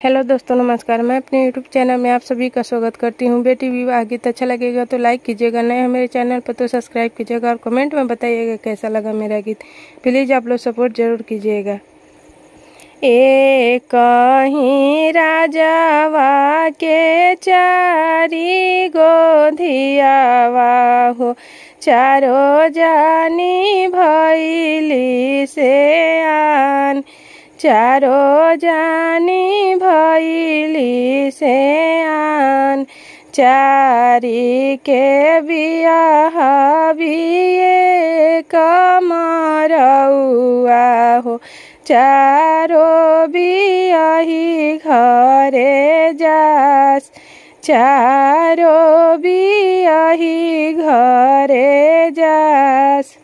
Hello दोस्तों, नमस्कार। मैं अपने यूट्यूब चैनल में आप सभी का स्वागत करती हूं। बेटी विवाह गीत अच्छा लगेगा तो लाइक कीजिएगा, नए हैं मेरे चैनल पर तो सब्सक्राइब कीजिएगा और कमेंट में बताइएगा कैसा लगा मेरा गीत। प्लीज़ आप लोग सपोर्ट जरूर कीजिएगा। एक कहीं राजावा के चारी गोधियावा हो, चारो जानी भैली से आन, चारो जानी भैली से आन। चारी के बियाह बिये कमरउआ हो, चारो बियाही घरे जास, चारो बियाही घरे जास।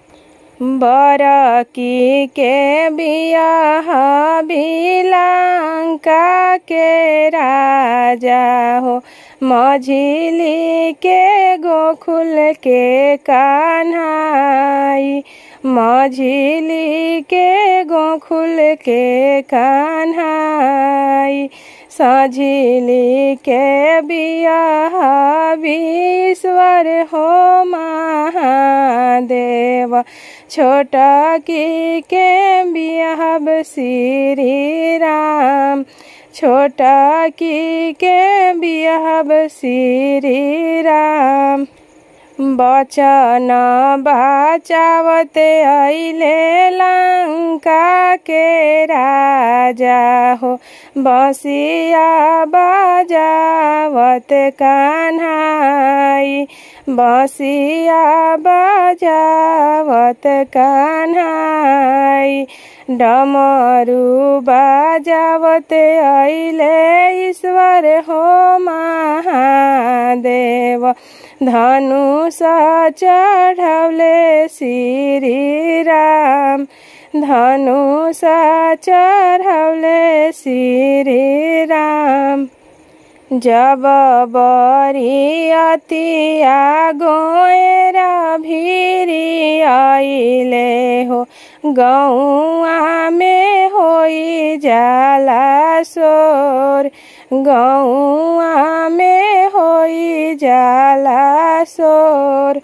बरकी के बियाह बिलंका के राजा हो, मझिली के गोकुल के कान्हाई, मझिली के गोकुल के कान्हाई। सझिली के बियाह विश्वर हो महादेव, छोटकी के बियाह श्री राम, छोटकी के बियाह श्री राम। बचन बचावते अइले लंका के राजा हो, बंसिया बजावत कान्हाई, बंसिया बजावत कान्हाई। डमरू बजावत अइले ईश्वर हो महादेव, धनुष चढ़वले श्री राम, धनुष चढ़वले श्री राम। जब बरियतिया गोएरा भिरी आइले हो, गौआ में होई जाला शोर, गौआ में होई जाला शोर।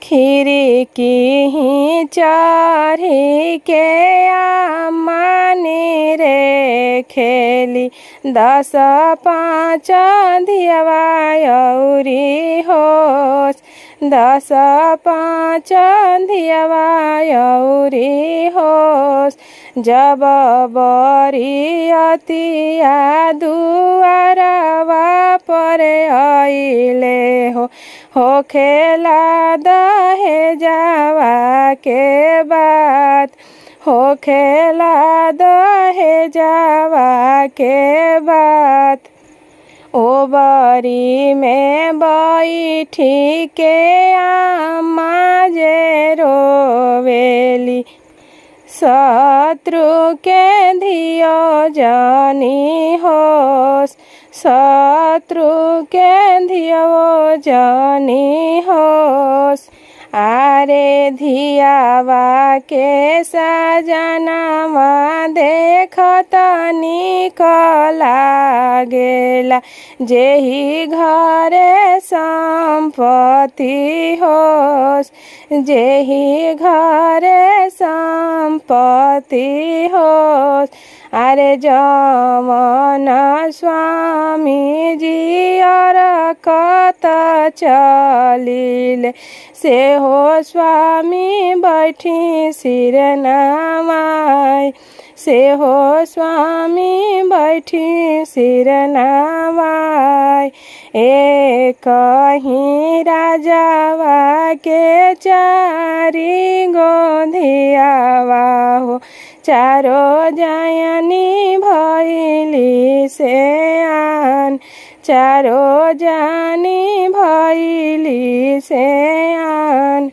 खिड़की चढ़ी के आमानी रे खेली, 10 5 धियवा औरी होश, 10 5 धियवा औरी होश। जब बरियतिया दुआरवा पर आइले हो खेला दहेजवा के बात, हो खेला दहेजवा के बात। ओ बरी में बैठी के आमा जे रोवेली, शत्रु के धियो जानी होश, शत्रु के धियो जानी होश। आरे धियावा के सजनवा देखत निक लागेला, जेहि घरे संपत्ति होश, जेहि घरे संपत्ति होश। अरे जमन स्वामी जी अरकत चलिले, से हो स्वामी बैठी सिर नवाई, से हो स्वामी बैठी सिर नवाई। एक कहीं राजावा के चारी गोधियावा हो, चारो जानी भैली से आन, चारो जानी भैली से आन।